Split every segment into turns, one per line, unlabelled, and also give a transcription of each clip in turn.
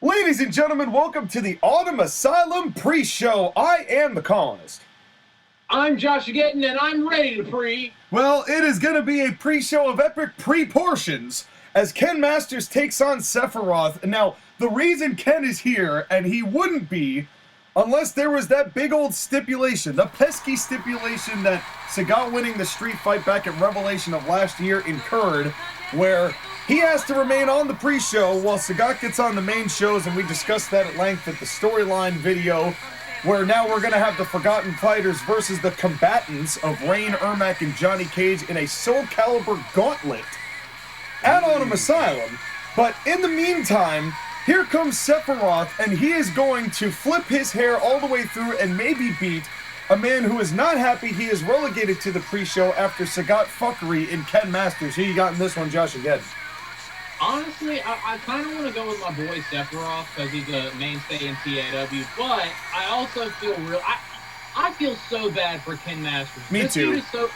Ladies and gentlemen, welcome to the Autumn Asylum Pre-Show. I am the Colonist.
I'm Josh Gettin, and I'm ready to pre.
Well, it is going to be a pre-show of epic proportions as Ken Masters takes on Sephiroth. Now, the reason Ken is here, and he wouldn't be, unless there was that big old stipulation, the pesky stipulation that Sagat winning the street fight back at Revelation of last year incurred, where he has to remain on the pre-show while Sagat gets on the main shows, and we discussed that at length at the storyline video, where now we're going to have the Forgotten Fighters versus the combatants of Rain, Ermac, and Johnny Cage in a Soul Calibur gauntlet at Autumn Asylum. But in the meantime, here comes Sephiroth, and he is going to flip his hair all the way through and maybe beat a man who is not happy he is relegated to the pre-show after Sagat fuckery in Ken Masters. Who you got in this one, Josh, again?
Honestly, I kind of want to go with my boy Sephiroth because he's a mainstay in CIW, but I also feel I feel so bad for Ken Masters.
Me
this
too.
Dude is so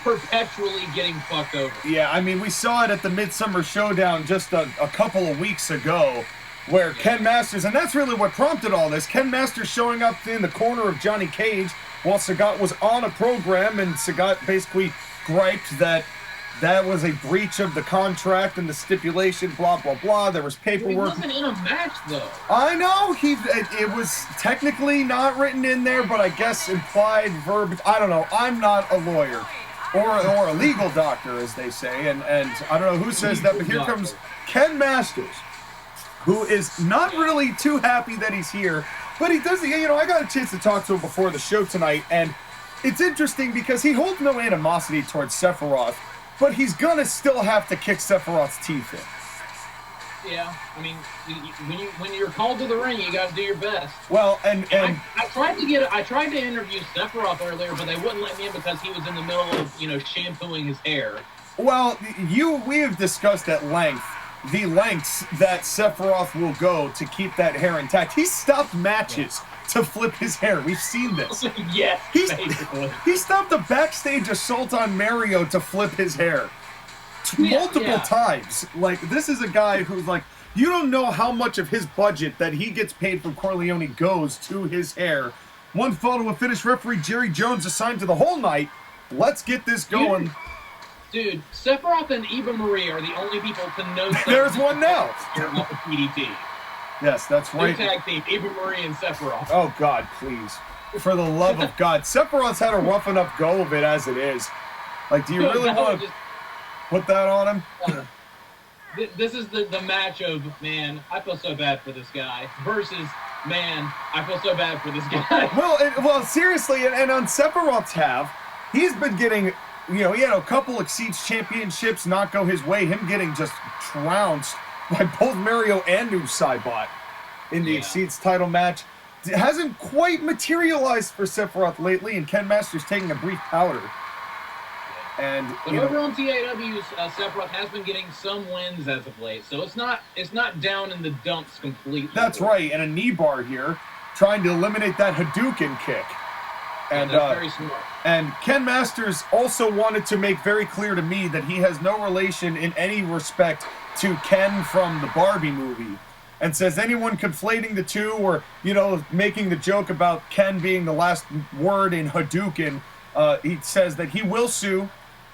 perpetually getting fucked over.
Yeah, I mean, we saw it at the Midsummer Showdown just a couple of weeks ago, where Ken Masters, and that's really what prompted all this, Ken Masters showing up in the corner of Johnny Cage while Sagat was on a program, and Sagat basically griped that was a breach of the contract and the stipulation, blah, blah, blah. There was paperwork.
He wasn't in a match, though.
I know. It was technically not written in there, but I guess implied verb. I don't know. I'm not a lawyer or a legal doctor, as they say, and I don't know who says that, but here comes Ken Masters, who is not really too happy that he's here, but he does, I got a chance to talk to him before the show tonight, and it's interesting because he holds no animosity towards Sephiroth, but he's gonna still have to kick Sephiroth's teeth in.
Yeah, I mean, when you're called to the ring, you got to do your best.
Well, and
I tried to interview Sephiroth earlier, but they wouldn't let me in because he was in the middle of shampooing his hair.
Well, we have discussed at length the lengths that Sephiroth will go to keep that hair intact. He stopped matches to flip his hair. We've seen this.
Yes, basically.
He stopped a backstage assault on Mario to flip his hair. Multiple times. Like, this is a guy who's like, you don't know how much of his budget that he gets paid from Corleone goes to his hair. One photo of finish referee Jerry Jones assigned to the whole night. Let's get this going.
Dude, Sephiroth and Eva Marie are the only people to know.
There's one now.
PDT.
Yes, that's right.
Tag team, Eva Marie and Sephiroth.
Oh, God, please. For the love of God. Sephiroth's had a rough enough go of it as it is. Like, do you really want to put that on him?
This is the match of, man, I feel so bad for this guy, versus, man, I feel so bad for this guy.
Well, seriously, and on Sephiroth's half, he's been getting, he had a couple Exceeds championships not go his way, him getting just trounced by both Mario and Noob Saibot in the Exceeds title match. It hasn't quite materialized for Sephiroth lately, and Ken Masters taking a brief powder.
But over on TIW, Sephiroth has been getting some wins as of late, so it's not down in the dumps completely.
That's right, and a knee bar here, trying to eliminate that Hadouken kick. And
that's very smart.
And Ken Masters also wanted to make very clear to me that he has no relation in any respect to Ken from the Barbie movie, and says anyone conflating the two or, making the joke about Ken being the last word in Hadouken, he says that he will sue,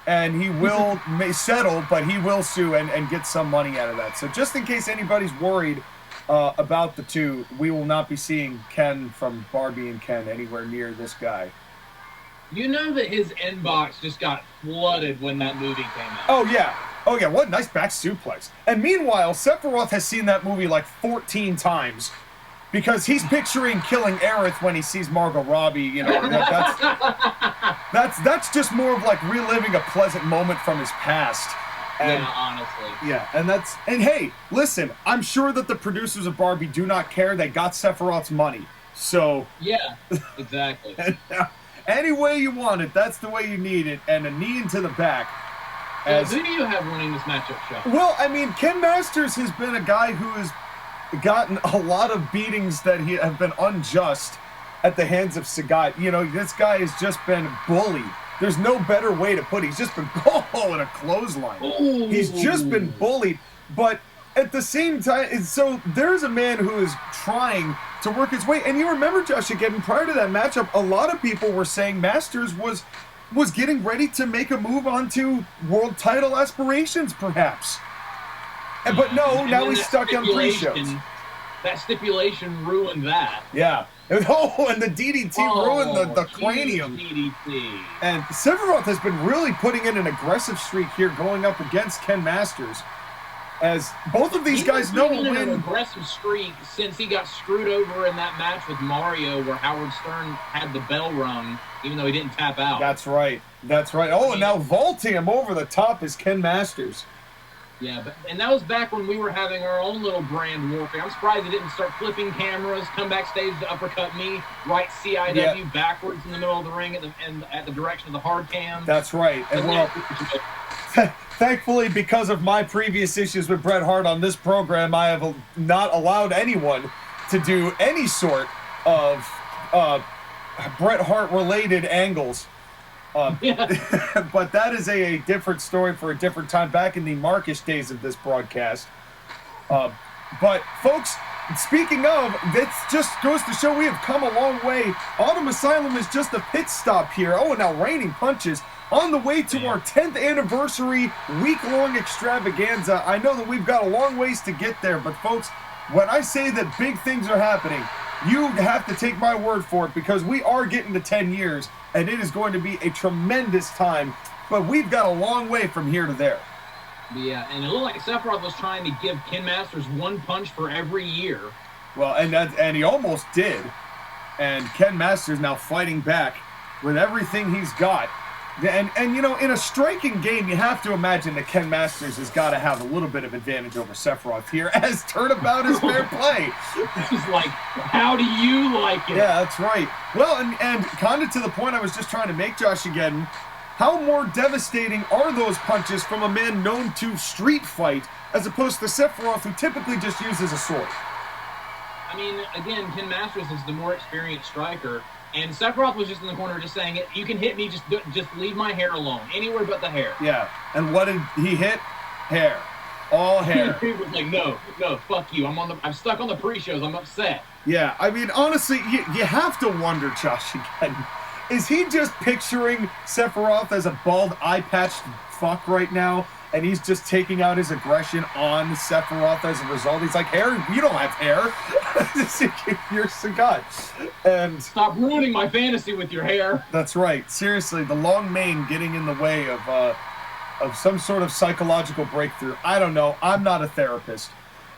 and he will settle, but he will sue and get some money out of that. So just in case anybody's worried about the two, we will not be seeing Ken from Barbie and Ken anywhere near this guy.
You know that his inbox just got flooded when that movie came out.
Oh, yeah. What a nice back suplex. And meanwhile, Sephiroth has seen that movie like 14 times because he's picturing killing Aerith when he sees Margot Robbie. That's just more of like reliving a pleasant moment from his past. And,
yeah, honestly.
Yeah, and hey, listen, I'm sure that the producers of Barbie do not care. They got Sephiroth's money. So.
Yeah, exactly.
Any way you want it, that's the way you need it. And a knee into the back.
Who do you have winning this matchup, Sean?
Well, I mean, Ken Masters has been a guy who has gotten a lot of beatings that have been unjust at the hands of Sagat. This guy has just been bullied. There's no better way to put it. He's just been in a clothesline.
Ooh.
He's just been bullied. But at the same time, so there's a man who is trying to work his way. And you remember, Josh, again, prior to that matchup, a lot of people were saying Masters was getting ready to make a move onto world title aspirations, perhaps. But no,
and
now he's stuck on pre-shows.
That stipulation ruined that.
Yeah. Oh, and the DDT ruined the cranium.
DDT.
And Sephiroth has been really putting in an aggressive streak here going up against Ken Masters. As both of these guys know
He's been
when...
an aggressive streak since he got screwed over in that match with Mario where Howard Stern had the bell rung, even though he didn't tap out.
That's right. That's right. Oh, and now vaulting him over the top is Ken Masters.
Yeah, and that was back when we were having our own little brand warfare. I'm surprised they didn't start flipping cameras, come backstage to uppercut me, right CIW backwards in the middle of the ring at the direction of the hard cam.
That's right. And well, thankfully, because of my previous issues with Bret Hart on this program, I have not allowed anyone to do any sort of Bret Hart-related angles. But that is a different story for a different time, back in the Marcus days of this broadcast. But, folks, speaking of, that just goes to show we have come a long way. Autumn Asylum is just a pit stop here. Oh, and now raining punches on the way to our 10th anniversary week-long extravaganza. I know that we've got a long ways to get there, but, folks, when I say that big things are happening, you have to take my word for it, because we are getting to 10 years, and it is going to be a tremendous time, but we've got a long way from here to there.
Yeah, and it looked like Sephiroth was trying to give Ken Masters one punch for every year.
Well, and he almost did, and Ken Masters now fighting back with everything he's got. And you know, in a striking game, you have to imagine that Ken Masters has got to have a little bit of advantage over Sephiroth here, as turnabout is fair play.
This is like, how do you like it?
Yeah, that's right. Well, and kind of to the point I was just trying to make, Josh, again, how more devastating are those punches from a man known to street fight, as opposed to Sephiroth, who typically just uses a sword?
I mean, again, Ken Masters is the more experienced striker. And Sephiroth was just in the corner just saying, you can hit me, just leave my hair alone. Anywhere but the hair.
Yeah. And what did he hit? Hair. All hair.
He was like, no, fuck you. I'm stuck on the pre-shows. I'm upset.
Yeah. I mean, honestly, you have to wonder, Josh, again. Is he just picturing Sephiroth as a bald, eye-patched fuck right now? And he's just taking out his aggression on Sephiroth as a result. He's like, hair? You don't have hair. You're so god. And
stop ruining my fantasy with your hair.
That's right. Seriously, the long mane getting in the way of some sort of psychological breakthrough. I don't know. I'm not a therapist.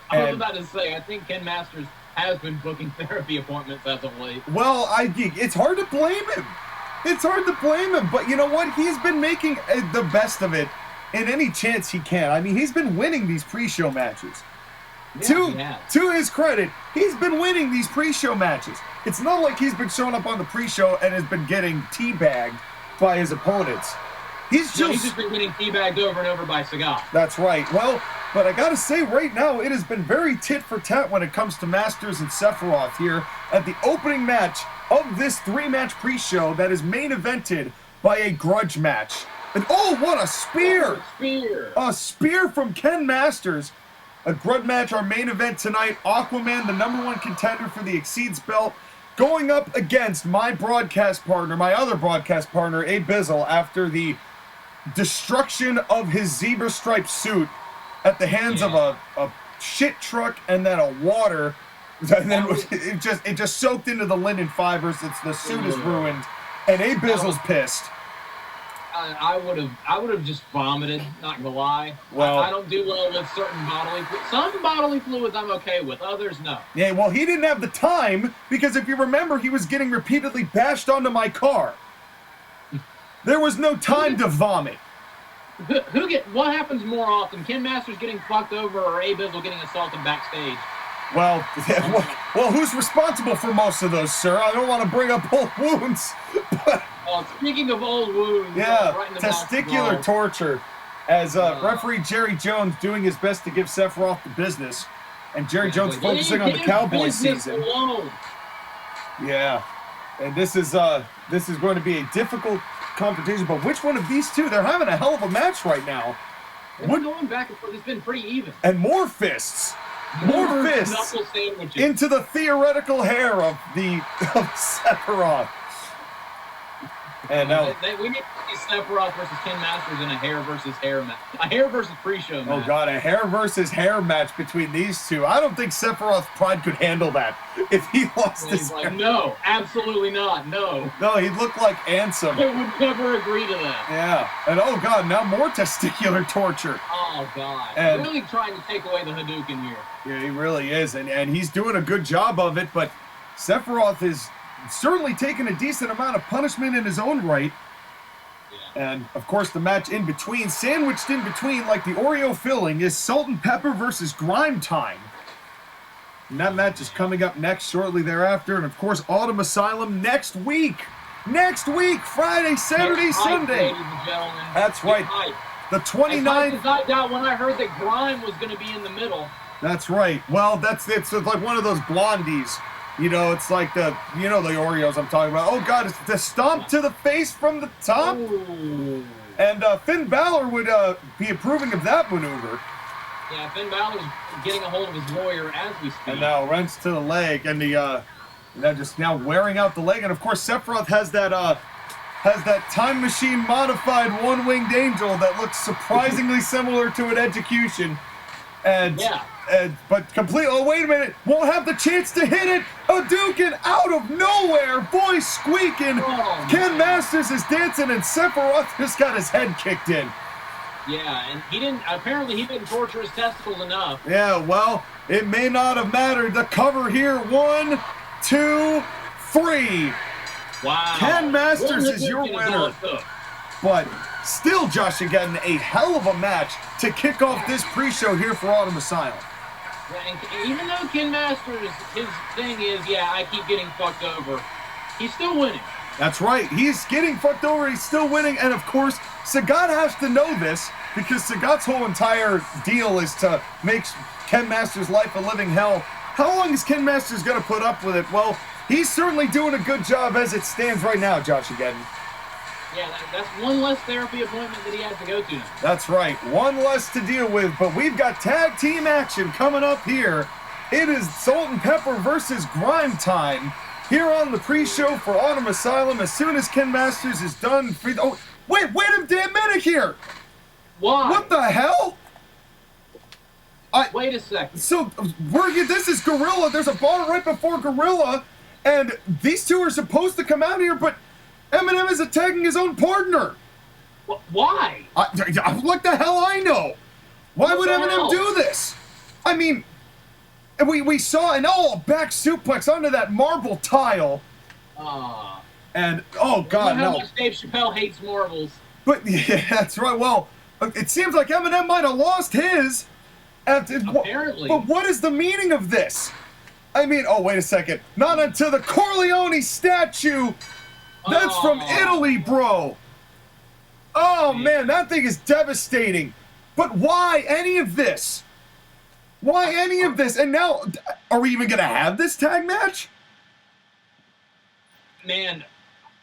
I was about to say, I think Ken Masters has been booking therapy appointments as of late.
Well, it's hard to blame him. It's hard to blame him. But you know what? He's been making the best of it in any chance he can. I mean, he's been winning these pre-show matches.
Yeah,
to his credit, he's been winning these pre-show matches. It's not like he's been showing up on the pre-show and has been getting teabagged by his opponents. He's just
been getting teabagged over and over by Sagat.
That's right. Well, but I gotta say, right now, it has been very tit for tat when it comes to Masters and Sephiroth here at the opening match of this 3-match pre-show that is main evented by a grudge match. And oh, what a spear! A spear from Ken Masters. A grudge match, our main event tonight. Aquaman, the #1 contender for the Exceeds belt, going up against my broadcast partner, my other broadcast partner, Abizzle, after the destruction of his zebra striped suit at the hands of a shit truck and then a water. And then it just soaked into the linen fibers. The suit is ruined, and Abizzle's pissed.
I would have just vomited, not gonna lie.
Well,
I don't do well with certain some bodily fluids I'm okay with, others no.
Yeah, well, he didn't have the time, because if you remember, he was getting repeatedly bashed onto my car. There was no time to vomit.
What happens more often, Ken Masters getting fucked over or Abizzle getting assaulted backstage?
Well, who's responsible for most of those, sir? I don't want to bring up old wounds, but...
Speaking of old wounds,
yeah,
right in the
testicular torture, as referee Jerry Jones doing his best to give Sephiroth the business, and Jerry Jones focusing on the Cowboy season.
Alone.
Yeah, and this is going to be a difficult confrontation. But which one of these two? They're having a hell of a match right now.
They've been going back and forth. It's been pretty even.
And more fists. More fists
knuckle sandwiches
into the theoretical hair of Sephiroth. And now
we need to see Sephiroth versus Ken Masters in a hair versus hair match. A hair versus pre-show match.
Oh god, a hair versus hair match between these two. I don't think Sephiroth's pride could handle that if he lost his hair.
No, absolutely not. No.
No, he'd look like Ansem.
I would never agree to that.
Yeah. And oh god, now more testicular torture.
Oh god.
And
really trying to take away the Hadouken here.
Yeah, he really is. And he's doing a good job of it, but Sephiroth is certainly taking a decent amount of punishment in his own right. Yeah. And, of course, the match in between, sandwiched in between like the Oreo filling, is Salt and Pepper versus Gryme Tyme. And that match is coming up next, shortly thereafter. And, of course, Autumn Asylum next week. Next week, Friday, Saturday, Sunday.
Ladies and gentlemen.
That's right. The 29th.
I got when I heard that Gryme was going to be in the middle.
That's right. Well, it's like one of those blondies. You know, it's like the Oreos I'm talking about. Oh, God, it's the stomp to the face from the top.
Ooh.
And Finn Balor would be approving of that maneuver.
Yeah, Finn Balor's getting a hold of his lawyer as we speak.
And now wrench to the leg, and just now wearing out the leg. And, of course, Sephiroth has that time machine modified one-winged angel that looks surprisingly similar to an execution. And
yeah.
But completely, oh, wait a minute, won't have the chance to hit it. Hadouken out of nowhere, voice squeaking.
Oh,
Ken Masters is dancing, and Sephiroth just got his head kicked in.
Yeah, and apparently he didn't torture his testicles enough.
Yeah, well, it may not have mattered. The cover here, 1, 2, 3.
Wow.
Ken Masters is your winner. But still, Josh, again, a hell of a match to kick off this pre-show here for Autumn Asylum.
Yeah, and even though Ken Masters, his thing is, yeah, I keep getting fucked over, he's still winning.
That's right. He's getting fucked over. He's still winning. And, of course, Sagat has to know this because Sagat's whole entire deal is to make Ken Masters' life a living hell. How long is Ken Masters going to put up with it? Well, he's certainly doing a good job as it stands right now, Josh, again.
Yeah, that's one less therapy appointment that he has to go to now.
That's right. One less to deal with, but we've got tag team action coming up here. It is Salt and Pepper versus Gryme Tyme here on the pre-show for Autumn Asylum. As soon as Ken Masters is done... Oh, wait a damn minute here!
Why?
What the hell?
Wait a second.
So, this is Gorilla. There's a bar right before Gorilla, and these two are supposed to come out here, but Eminem is attacking his own partner.
Why?
What the hell I know? Why would Eminem do this? I mean, we saw an back suplex onto that marble tile. And, oh, God,
how
no.
much Dave Chappelle hates marbles.
But, yeah, that's right. Well, it seems like Eminem might have lost his.
Apparently.
But what is the meaning of this? I mean, oh, wait a second. Not until the Corleone statue. That's from Italy, bro. Oh, man, that thing is devastating. But why any of this? Why any of this? And now, are we even going to have this tag match?
Man,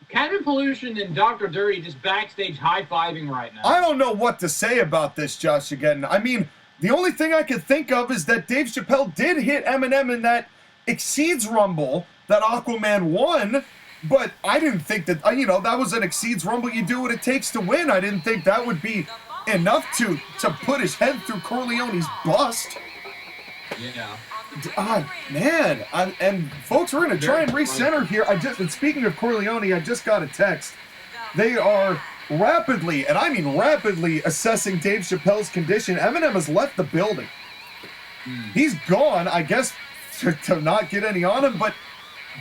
Captain Pollution and Dr. Dirty just backstage high-fiving right now.
I don't know what to say about this, Josh, again. I mean, the only thing I can think of is that Dave Chappelle did hit Eminem in that Exceeds Rumble that Aquaman won. But I didn't think that, that was an Exceeds Rumble. You do what it takes to win. I didn't think that would be enough to put his head through Corleone's bust.
Yeah.
Man. And folks, we're going to try and recenter here. And speaking of Corleone, I just got a text. They are rapidly, and I mean rapidly, assessing Dave Chappelle's condition. Eminem has left the building. He's gone, I guess, to not get any on him, but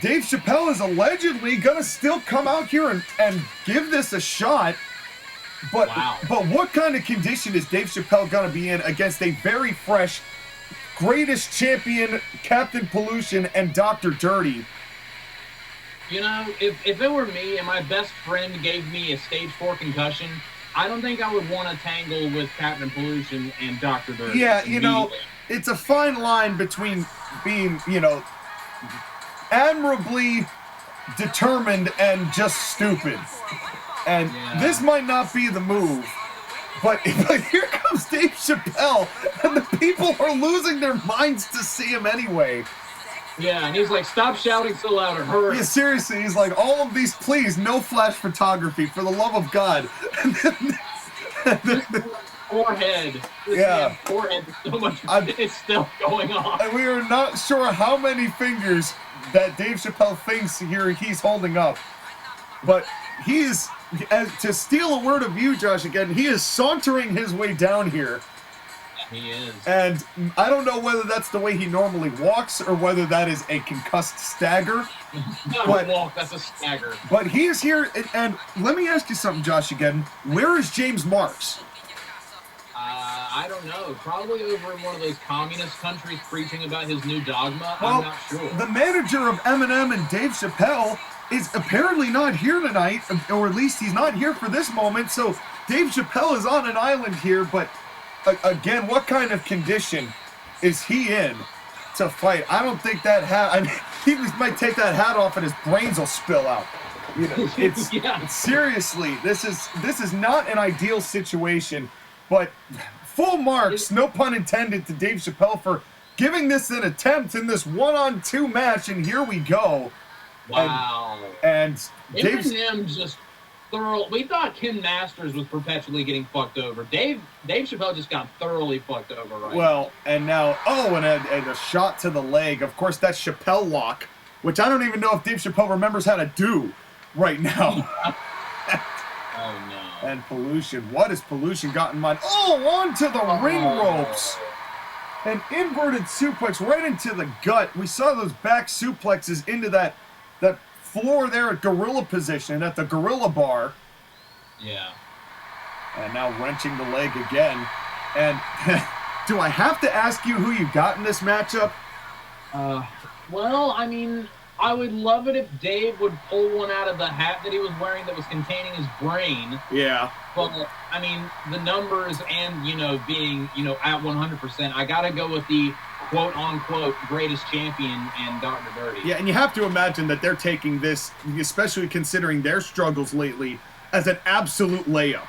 Dave Chappelle is allegedly going to still come out here and give this a shot. But,
wow.
But what kind of condition is Dave Chappelle going to be in against a very fresh, greatest champion, Captain Pollution, and Dr. Dirty?
You know, if it were me and my best friend gave me a stage 4 concussion, I don't think I would want to tangle with Captain Pollution and Dr. Dirty.
Yeah, it's a fine line between being, admirably determined and just stupid. And this might not be the move. But here comes Dave Chappelle, and the people are losing their minds to see him anyway.
Yeah, and he's like, stop shouting so loud or hurry.
Yeah, seriously, he's like, all of these, please, no flash photography, for the love of God.
Forehead.
Yeah.
Forehead, so much it's still going on.
And we are not sure how many fingers that Dave Chappelle thinks he's holding up. But he is, to steal a word of you, Josh, again, he is sauntering his way down here.
He is.
And I don't know whether that's the way he normally walks or whether that is a concussed stagger.
Not a walk, that's a stagger.
But he is here, and let me ask you something, Josh, again. Where is James Marks?
I don't know. Probably over in one of those communist countries preaching about his new dogma.
Well,
I'm not sure.
The manager of Eminem and Dave Chappelle is apparently not here tonight, or at least he's not here for this moment, so Dave Chappelle is on an island here, but again, what kind of condition is he in to fight? I don't think that hat, I mean, he might take that hat off and his brains will spill out. You know, it's seriously, this is not an ideal situation, but full marks, no pun intended, to Dave Chappelle for giving this an attempt in this 1-on-2 match, and here we go.
Wow.
And
Eminem just thorough. We thought Ken Masters was perpetually getting fucked over. Dave Chappelle just got thoroughly fucked over right
now. And now, and a shot to the leg. Of course, that's Chappelle lock, which I don't even know if Dave Chappelle remembers how to do right now.
Oh, no.
And Pollution. What has Pollution got in mind? Oh, onto the ring ropes. An inverted suplex right into the gut. We saw those back suplexes into that floor there at gorilla position, at the gorilla bar.
Yeah.
And now wrenching the leg again. And do I have to ask you who you got in this matchup?
Well, I mean, I would love it if Dave would pull one out of the hat that he was wearing that was containing his brain.
Yeah.
But, I mean, the numbers and, being, at 100%, I got to go with the quote-unquote greatest champion and Dr. Dirty.
Yeah, and you have to imagine that they're taking this, especially considering their struggles lately, as an absolute layup.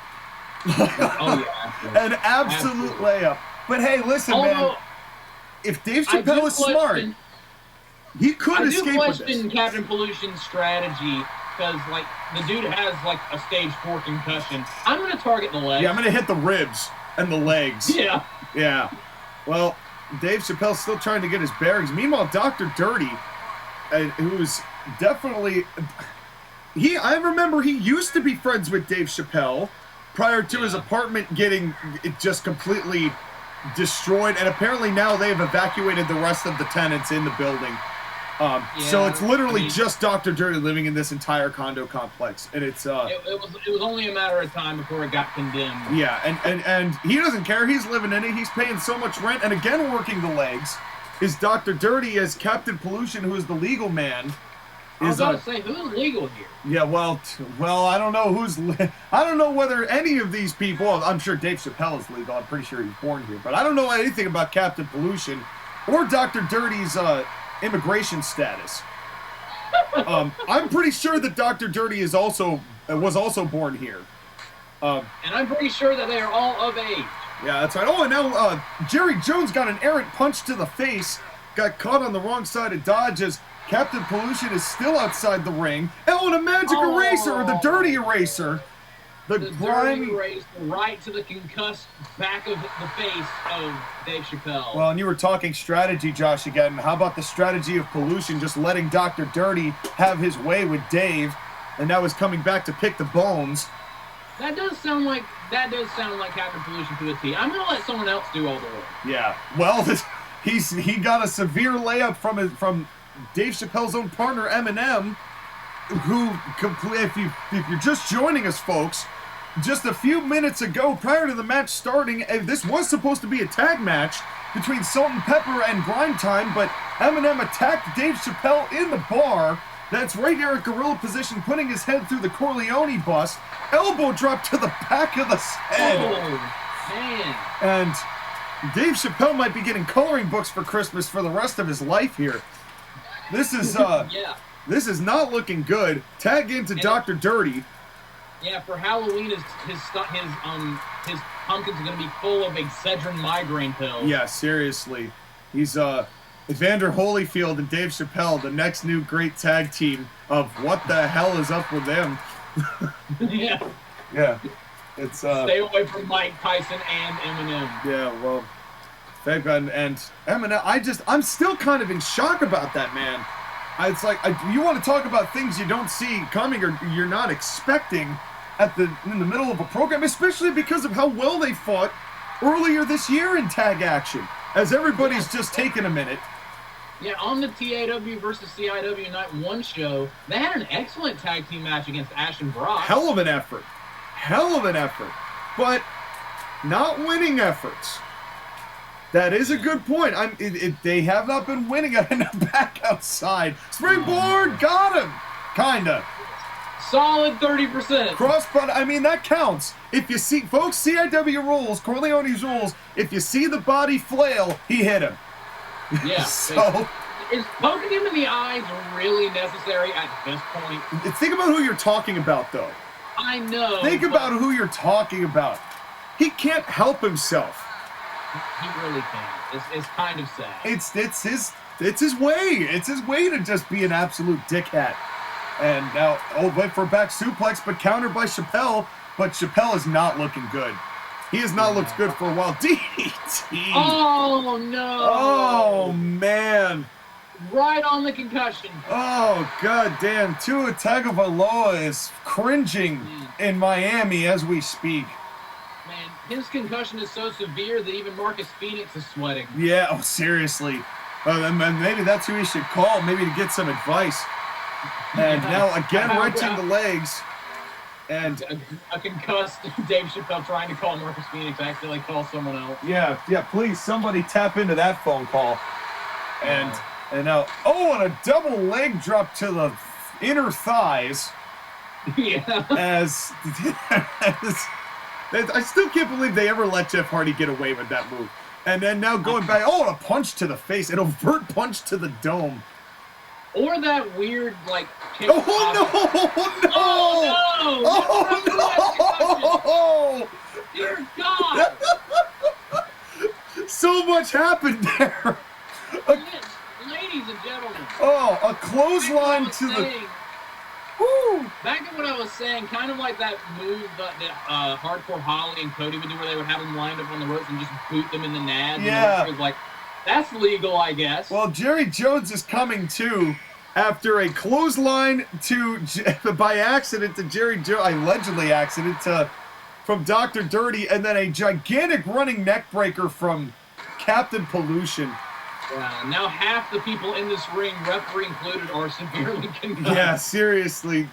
Oh, yeah.
An absolute layup. But hey, listen, man, if Dave Chappelle is smart, he could escape with this.
I do question Captain Pollution's strategy, because, the dude has, a stage 4 concussion. I'm going to target the legs.
Yeah, I'm going to hit the ribs and the legs.
Yeah.
Yeah. Well, Dave Chappelle's still trying to get his bearings. Meanwhile, Dr. Dirty, who's definitely... I remember he used to be friends with Dave Chappelle prior to his apartment getting just completely destroyed, and apparently now they've evacuated the rest of the tenants in the building. So it's literally just Dr. Dirty living in this entire condo complex, and it's
it was only a matter of time before it got condemned.
Yeah, and he doesn't care. He's living in it. He's paying so much rent, and again working the legs is Dr. Dirty as Captain Pollution, who is the legal man.
I was about to say, who's legal here?
Yeah, well, I don't know I don't know whether any of these people. I'm sure Dave Chappelle is legal. I'm pretty sure he's born here, but I don't know anything about Captain Pollution or Dr. Dirty's immigration status. I'm pretty sure that Dr. Dirty was also born here.
And I'm pretty sure that they are all of age.
Yeah, that's right. Oh, and now Jerry Jones got an errant punch to the face, got caught on the wrong side of Dodge as Captain Pollution is still outside the ring. Oh, and a magic eraser, or the dirty eraser. The grimy
eraser right to the concussed back of the face of Dave Chappelle.
Well, and you were talking strategy, Josh, again. How about the strategy of Pollution just letting Dr. Dirty have his way with Dave, and now is coming back to pick the bones?
That does sound like Captain Pollution to a T. I'm gonna let someone else do all the work.
Yeah. Well, he got a severe layup from Dave Chappelle's own partner Eminem, who if you're just joining us, folks, just a few minutes ago, prior to the match starting, this was supposed to be a tag match between Salt and Pepper and Gryme Tyme, but Eminem attacked Dave Chappelle in the bar. That's right here at gorilla position, putting his head through the Corleone bust. Elbow drop to the back of the head.
Oh, man.
And Dave Chappelle might be getting coloring books for Christmas for the rest of his life here. This is This is not looking good. Tag into Dr. Dirty.
Yeah, for Halloween, his pumpkin's going to be full of Excedrin migraine pills.
Yeah, seriously. He's Evander Holyfield and Dave Chappelle, the next new great tag team of what the hell is up with them.
Yeah.
Yeah. It's
stay away from Mike Tyson and Eminem.
Yeah, well, and Eminem, I'm still kind of in shock about that, man. It's like, you want to talk about things you don't see coming or you're not expecting in the middle of a program, especially because of how well they fought earlier this year in tag action, as everybody's just taking a minute.
Yeah, on the TAW versus CIW Night 1 show, they had an excellent tag team match against Ash and Brock.
Hell of an effort. But not winning efforts. That is a good point. They have not been winning. And back outside. Springboard, got him. Kinda.
Solid 30%.
Crossbody, I mean, that counts. If you see, folks, CIW rules, Corleone's rules, if you see the body flail, he hit him.
Yeah.
So,
is poking him in the eyes really necessary at this point?
Think about who you're talking about, though.
I know.
Think about who you're talking about. He can't help himself.
He really can't. It's kind of sad.
It's his way. It's his way to just be an absolute dickhead. And now, went for a back suplex, but countered by Chappelle. But Chappelle is not looking good. He has not looked good for a while. DDT.
Oh, no.
Oh, man.
Right on the concussion.
Oh, god damn. Tua Tagovailoa is cringing in Miami as we speak.
Man, his concussion is so severe that even Marcus Phoenix is sweating.
Yeah, oh, seriously. Maybe that's who he should call, maybe to get some advice. And now, again, wrenching the legs. And
a concussed Dave Chappelle trying to call Marcus Phoenix accidentally call someone else.
Yeah, please, somebody tap into that phone call. And now, and a double leg drop to the inner thighs.
Yeah.
As I still can't believe they ever let Jeff Hardy get away with that move. And then now going back, a punch to the face, an overt punch to the dome.
Or that weird, kick.
Oh, no!
Oh, no! Dear God!
So much happened there.
Ladies and gentlemen.
Oh, a clothesline to the... Woo!
Back to what I was saying, kind of like that move that Hardcore Holly and Cody would do where they would have them lined up on the ropes and just boot them in the nads.
Yeah.
And it was like, that's legal, I guess.
Well, Jerry Jones is coming too after a clothesline by accident to Jerry Jones, allegedly accident from Dr. Dirty, and then a gigantic running neck breaker from Captain Pollution.
Yeah, now half the people in this ring, referee included, are severely concussed.
Yeah, seriously.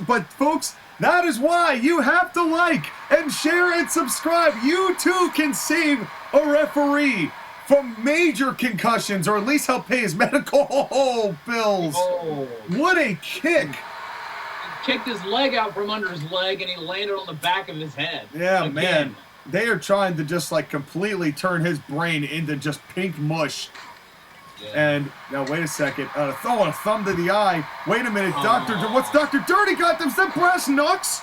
But folks, that is why you have to like and share and subscribe. You too can save a referee from major concussions, or at least help pay his medical bills.
Oh.
What a kick.
He kicked his leg out from under his leg, and he landed on the back of his head.
Yeah,
again.
Man. They are trying to just completely turn his brain into just pink mush. Yeah. And now wait a second. A thumb to the eye. Wait a minute, what's Dr. Dirty got? Is that brass knucks?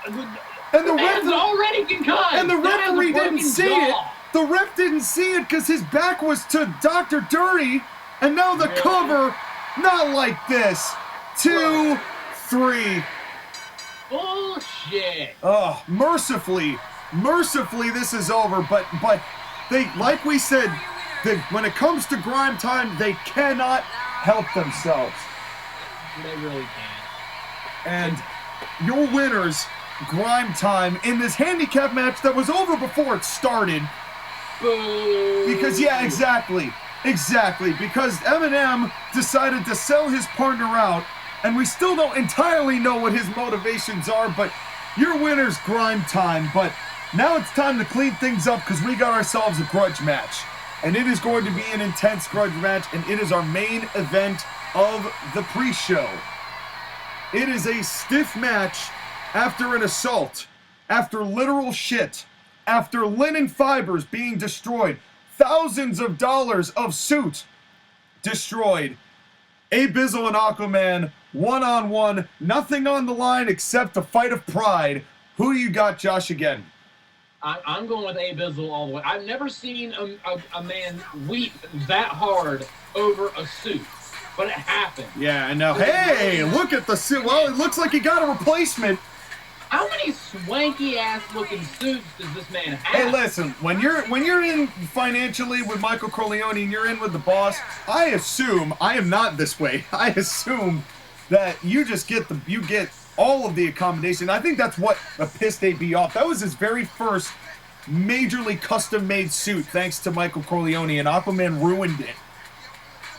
And the
man's already concussed.
And the referee didn't see it. The ref didn't see it because his back was to Dr. Dirty. And now the cover, not like this. 2, 3.
Bullshit.
Oh, mercifully, this is over. But they, like we said, when it comes to Gryme time, they cannot help themselves.
They really can't.
And your winners, Gryme time, in this handicap match that was over before it started.
Boo.
Because, yeah, exactly. Because Eminem decided to sell his partner out, and we still don't entirely know what his motivations are, but your winner's Gryme time. But now it's time to clean things up because we got ourselves a grudge match. And it is going to be an intense grudge match, and it is our main event of the pre-show. It is a stiff match after an assault, after literal shit, after linen fibers being destroyed, thousands of dollars of suit destroyed. Abizzle and Aquaman, one-on-one, nothing on the line except a fight of pride. Who you got, Josh, again?
I'm going with Abizzle all the way. I've never seen a man weep that hard over a suit, but it happened.
Yeah, and now, hey, look at the suit. Well, it looks like he got a replacement.
How many swanky-ass looking suits does this man have?
Hey, listen, when you're in financially with Michael Corleone and you're in with the boss, I assume, I am not this way, I assume that you just get all of the accommodation. I think that's what pissed AB off. That was his very first majorly custom-made suit, thanks to Michael Corleone, and Aquaman ruined it.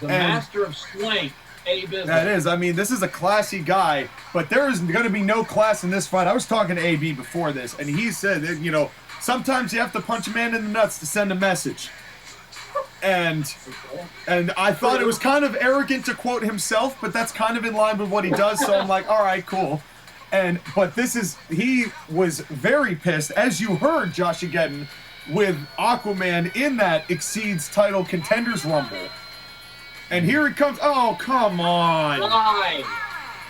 The master of swank, Abizzle.
That is. I mean, this is a classy guy, but there is going to be no class in this fight. I was talking to AB before this, and he said that, you know, sometimes you have to punch a man in the nuts to send a message. And I thought it was kind of arrogant to quote himself, but that's kind of in line with what he does, so I'm like, all right, cool. But he was very pissed, as you heard, Josh, again, with Aquaman in that Exceeds title Contenders Rumble. And here he comes. Oh, come on.
Why?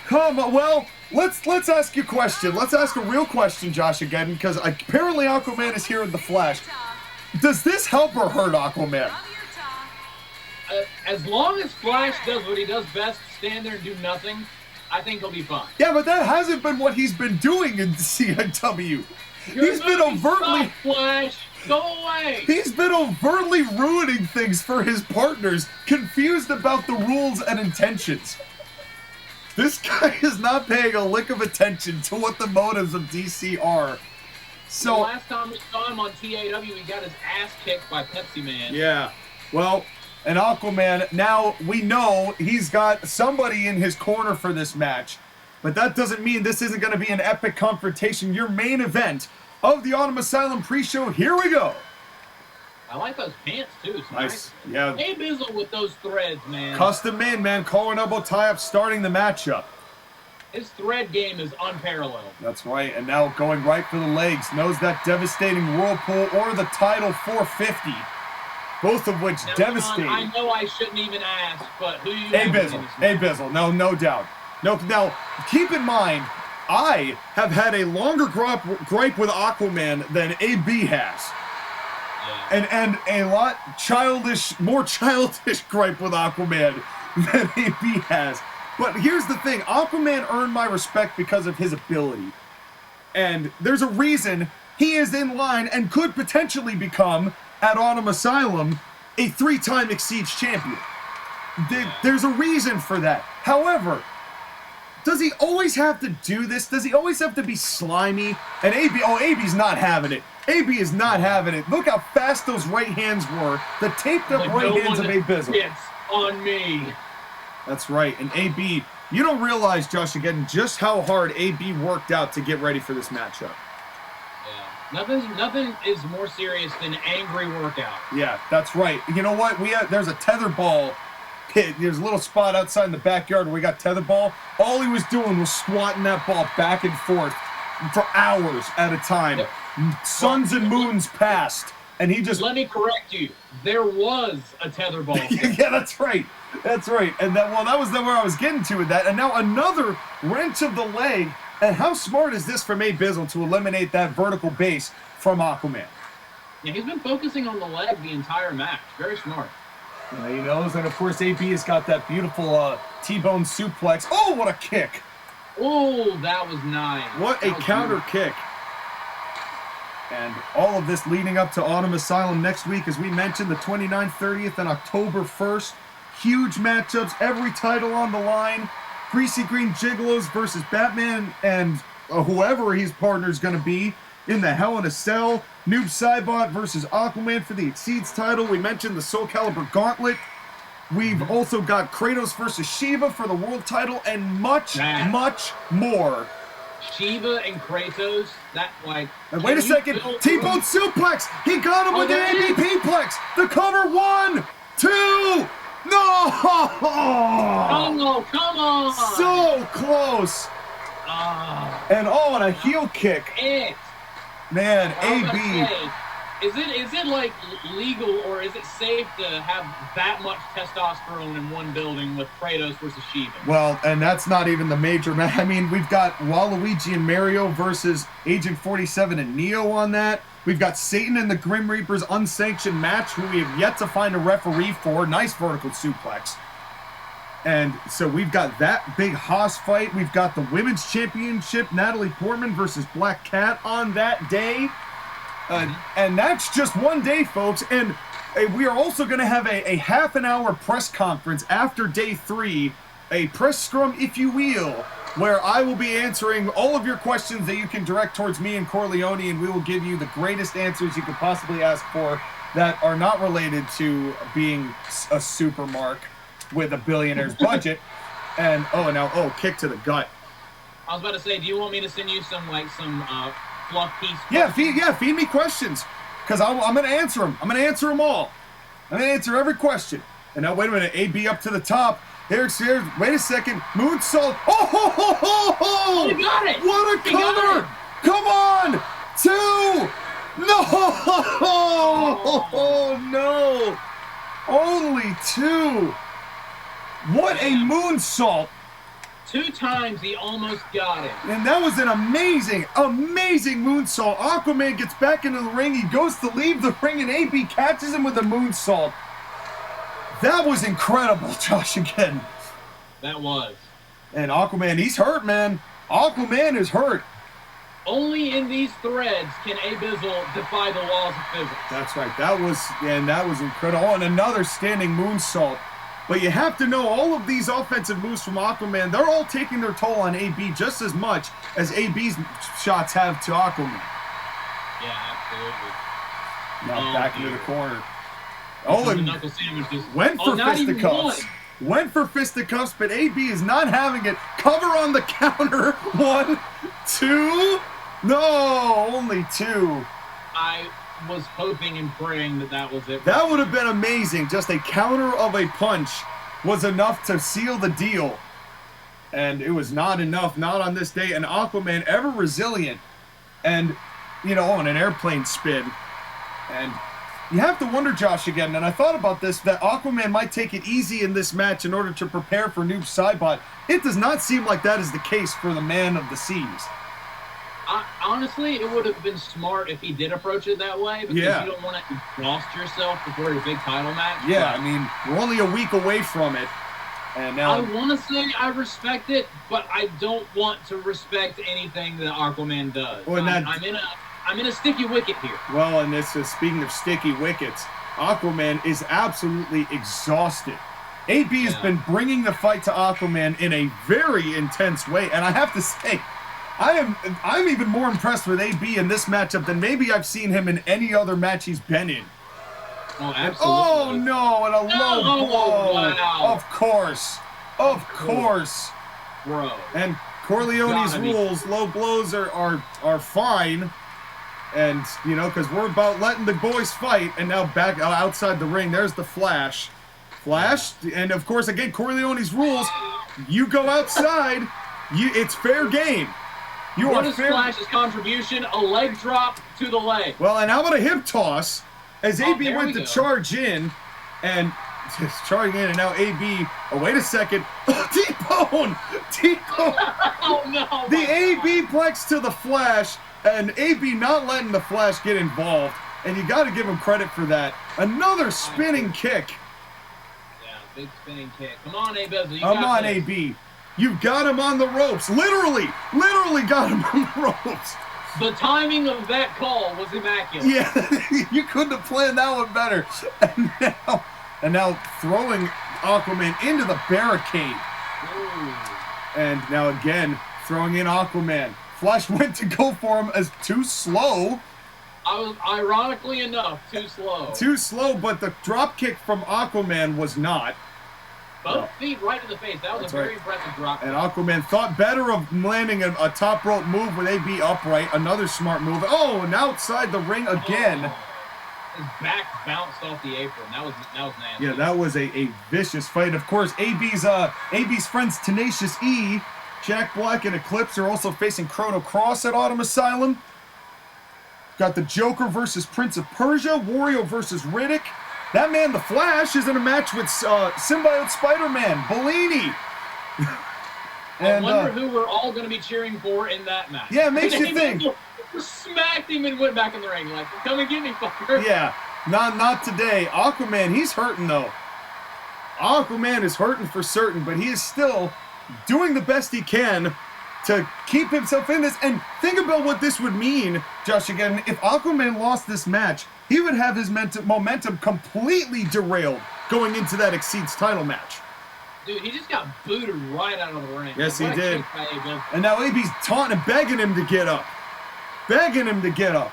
Come on. Well, let's ask you a question. Let's ask a real question, Josh, again, because apparently Aquaman is here in the flesh. Does this help or hurt Aquaman?
As long as Flash does what he does best, stand there and do nothing, I think he'll be fine.
Yeah, but that hasn't been what he's been doing in CIW. He's been overtly...
Flash, go away!
He's been overtly ruining things for his partners, confused about the rules and intentions. This guy is not paying a lick of attention to what the motives of DC are. So
the last time we saw him on TAW, he got his ass kicked by Pepsi Man.
Yeah. Well, and Aquaman, now we know he's got somebody in his corner for this match, but that doesn't mean this isn't going to be an epic confrontation. Your main event of the Autumn Asylum Pre-Show. Here we go.
I like those pants, too. It's nice.
Yeah.
Hey, Bizzle with those threads, man.
Custom made, man. Collar elbow tie-up starting the matchup.
His thread game is unparalleled.
That's right. And now going right for the legs. Knows that devastating whirlpool or the title 450. Both of which
now,
devastating.
I know I shouldn't even ask, but who you
Abizzle. No doubt. No, now, keep in mind, I have had a longer gripe with Aquaman than AB has. Yeah. And a lot more childish gripe with Aquaman than AB has. But here's the thing, Aquaman earned my respect because of his ability. And there's a reason he is in line and could potentially become, at Autumn Asylum, a 3-time Exceeds Champion. There's a reason for that. However, does he always have to do this? Does he always have to be slimy? And AB's not having it. AB is not having it. Look how fast those right hands were. The taped up right hands of Abizzle.
It's on me.
That's right. And AB, you don't realize, Josh, again, just how hard AB worked out to get ready for this matchup.
Nothing is more serious than angry workout.
Yeah, that's right. You know what? There's a tetherball pit. There's a little spot outside in the backyard where we got tetherball. All he was doing was squatting that ball back and forth for hours at a time. Suns and moons passed, and he just...
Let me correct you. There was a tetherball pit.
Yeah, that's right. That's right. And that was where I was getting to with that. And now another wrench of the leg. And how smart is this from Abizzle to eliminate that vertical base from Aquaman?
Yeah, he's been focusing on the leg the entire match. Very smart.
Yeah, he knows. And, of course, AB has got that beautiful T-bone suplex. Oh, what a kick.
Oh, that was nice.
What a counter kick. And all of this leading up to Autumn Asylum next week, as we mentioned, the 29th, 30th, and October 1st. Huge matchups, every title on the line. Greasy Green Gigolos versus Batman and whoever his partner's going to be in the Hell in a Cell. Noob Saibot versus Aquaman for the Exceeds title. We mentioned the Soul Calibur Gauntlet. We've also got Kratos versus Shiva for the world title and much more.
Shiva and Kratos,
And wait a second, T-bone suplex! He got him with the ABP plex! The cover 1, 2... No!
Oh, come on!
So close! And a heel kick. Man,
Is it like legal or is it safe to have that much testosterone in one building with Kratos versus Shiva?
Well, and that's not even the major match. I mean, we've got Waluigi and Mario versus Agent 47 and Neo on that. We've got Satan and the Grim Reapers unsanctioned match, who we have yet to find a referee for. Nice vertical suplex. And so we've got that big Haas fight. We've got the Women's Championship, Natalie Portman versus Black Cat on that day. And that's just one day, folks. And we are also going to have a half an hour press conference after day 3, a press scrum, if you will, where I will be answering all of your questions that you can direct towards me and Corleone, and we will give you the greatest answers you could possibly ask for that are not related to being a supermark with a billionaire's budget. And kick to the gut.
I was about to say, do you want me to send you some fluff piece?
Yeah, feed me questions, because I'm going to answer them. I'm going to answer them all. I'm going to answer every question. And now, wait a minute, AB up to the top. Here's wait a second, moonsault. Oh,
you got it.
What a cover! Come on, 2. No, no, only 2. What a moonsault!
2 times he almost got it.
And that was an amazing, amazing moonsault. Aquaman gets back into the ring. He goes to leave the ring, and AB catches him with a moonsault. That was incredible, Josh, again.
That was.
And Aquaman, he's hurt, man. Aquaman is hurt.
Only in these threads can Abizzle defy the laws of physics.
That's right. That was incredible. Oh, and another standing moonsault. But you have to know, all of these offensive moves from Aquaman, they're all taking their toll on AB just as much as AB's shots have to Aquaman.
Yeah, absolutely.
Now back into the corner. Oh, and
knuckle sandwich just
went for fisticuffs. Went for fisticuffs, but AB is not having it. Cover on the counter. 1, 2. No, only 2.
I was hoping and praying that was it.
That would have been amazing. Just a counter of a punch was enough to seal the deal. And it was not enough, not on this day. And Aquaman, ever resilient. And, on an airplane spin. And you have to wonder, Josh, again, and I thought about this, that Aquaman might take it easy in this match in order to prepare for Noob Saibot. It does not seem like that is the case for the man of the seas.
Honestly, it would have been smart if he did approach it that way, because you don't want to exhaust yourself before your big title match.
Yeah, I mean, we're only a week away from it, and now
I want to say I respect it, but I don't want to respect anything that Aquaman does.
Well,
I'm in a sticky wicket here.
Well, and this is, speaking of sticky wickets, Aquaman is absolutely exhausted. AB has been bringing the fight to Aquaman in a very intense way, and I have to say, I'm even more impressed with AB in this matchup than maybe I've seen him in any other match he's been in.
Oh, absolutely.
Oh, no, and a low blow.
Wow.
Of course.
Bro.
And Corleone's rules, low blows are fine. And, because we're about letting the boys fight. And now back outside the ring, there's the Flash. And of course, again, Corleone's rules, you go outside, it's fair game.
What is Flash's contribution? A leg drop to the leg.
Well, and how about a hip toss? As AB went to charge in, and just charging in, and now AB, wait a second. T-Bone!
Oh, no.
The AB plex to the Flash, and AB not letting the Flash get involved. And you got to give him credit for that. Another spinning kick.
Yeah, big spinning kick. Come on, Abizzle.
Come on, AB. You've got him on the ropes. Literally got him on the ropes.
The timing of that call was immaculate.
Yeah, you couldn't have planned that one better. And now throwing Aquaman into the barricade.
Ooh.
And now again, throwing in Aquaman. Flash went to go for him as too slow.
I was, ironically enough, too slow.
Too slow, but the drop kick from Aquaman was not.
Both feet right in the face. That was a very impressive drop kick.
And Aquaman thought better of landing a top rope move with AB upright. Another smart move. Oh, and outside the ring again.
His back bounced off the apron. That was nasty.
Yeah, that was a vicious fight. Of course, AB's friends Tenacious E, Jack Black, and Eclipse are also facing Chrono Cross at Autumn Asylum. Got the Joker versus Prince of Persia, Wario versus Riddick. That man, the Flash, is in a match with Symbiote Spider-Man, Bellini.
I wonder who we're all going to be cheering for in that match.
Yeah, it makes you think.
Smacked him and went back in the ring like, come and get me, fucker.
Yeah, not today. Aquaman, he's hurting though. Aquaman is hurting for certain, but he is still doing the best he can to keep himself in this. And think about what this would mean, Josh, again. If Aquaman lost this match, he would have his momentum completely derailed going into that Exceeds title match.
Dude, he just got booted right out of the ring.
Yes, he did.
AB.
And now AB's taunting and begging him to get up. Begging him to get up.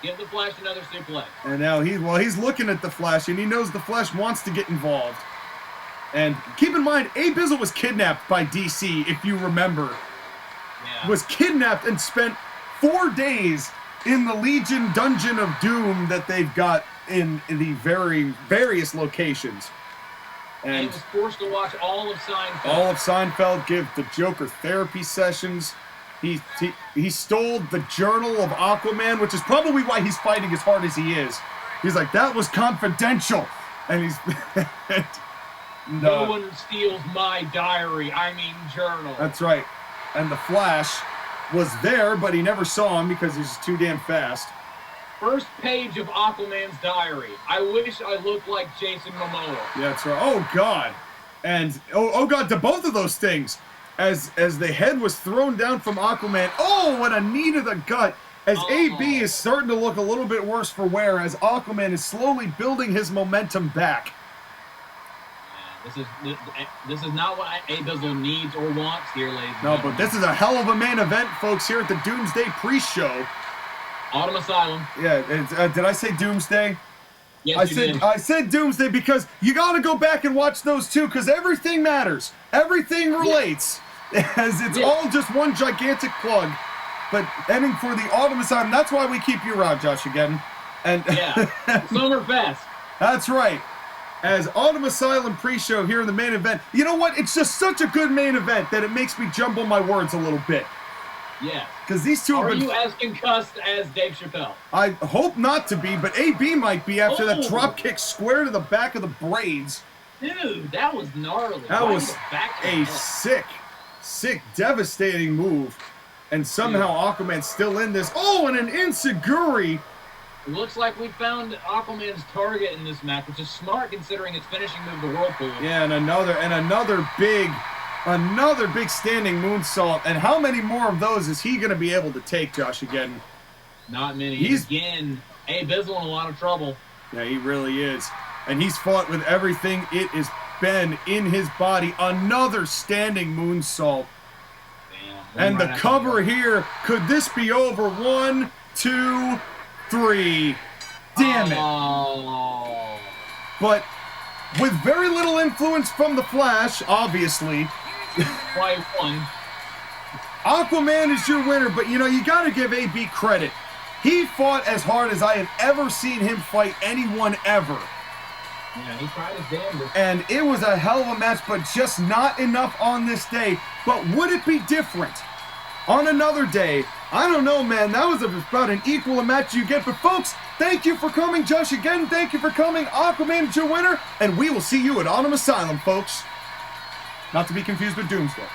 Give the Flash another suplex.
And now he's looking at the Flash, and he knows the Flash wants to get involved. And keep in mind, Abizzle was kidnapped by DC, if you remember.
Yeah.
Was kidnapped and spent 4 days in the Legion Dungeon of Doom that they've got in the various locations.
And he was forced to watch all of Seinfeld.
All of Seinfeld, give the Joker therapy sessions. He stole the journal of Aquaman, which is probably why he's fighting as hard as he is. He's like, that was confidential. And he's...
No one steals my diary, I mean journal.
That's right. And the Flash was there, but he never saw him because he's too damn fast.
First page of Aquaman's diary. I wish I looked like Jason Momoa.
Yeah, that's right. Oh, God. And, oh God, to both of those things. As the head was thrown down from Aquaman. Oh, what a knee to the gut. As AB is starting to look a little bit worse for wear, as Aquaman is slowly building his momentum back.
This is not what Abizzle needs or wants here, ladies.
No, but this is a hell of a main event, folks, here at the Doomsday Pre-Show.
Autumn Asylum.
Yeah, did I say Doomsday?
Yes, you did.
I said Doomsday because you got to go back and watch those two because everything matters. Everything relates. As it's all just one gigantic plug. But ending for the Autumn Asylum, that's why we keep you around, Josh, again. And
yeah, Summerfest.
That's right. As Autumn Asylum Pre-Show here in the main event. You know what? It's just such a good main event that it makes me jumble my words a little bit.
Yeah.
Because these two have been...
Are you as concussed as Dave Chappelle?
I hope not to be, but AB might be after that drop kick square to the back of the braids.
Dude, that was gnarly.
That was a sick, devastating move. And somehow Aquaman's still in this. Oh, and an Insiguri.
It looks like we found Aquaman's target in this match, which is smart considering its finishing move, the Whirlpool.
Yeah, and another big standing moonsault. And how many more of those is he going to be able to take, Josh, again?
Not many. Again, Abizzle in a lot of trouble.
Yeah, he really is. And he's fought with everything it has been in his body. Another standing moonsault. And the cover here, could this be over? 1, 2, 3. Damn it. But with very little influence from the Flash, obviously. Aquaman is your winner, but you know, you gotta give AB credit. He fought as hard as I have ever seen him fight anyone ever.
Yeah, he tried his damnedest.
And it was a hell of a match, but just not enough on this day. But would it be different on another day? I don't know, man. That was about an equal a match you get. But folks, thank you for coming. Josh, again, thank you for coming. Aquaman is your winner, and we will see you at Autumn Asylum, folks. Not to be confused with Doomsday.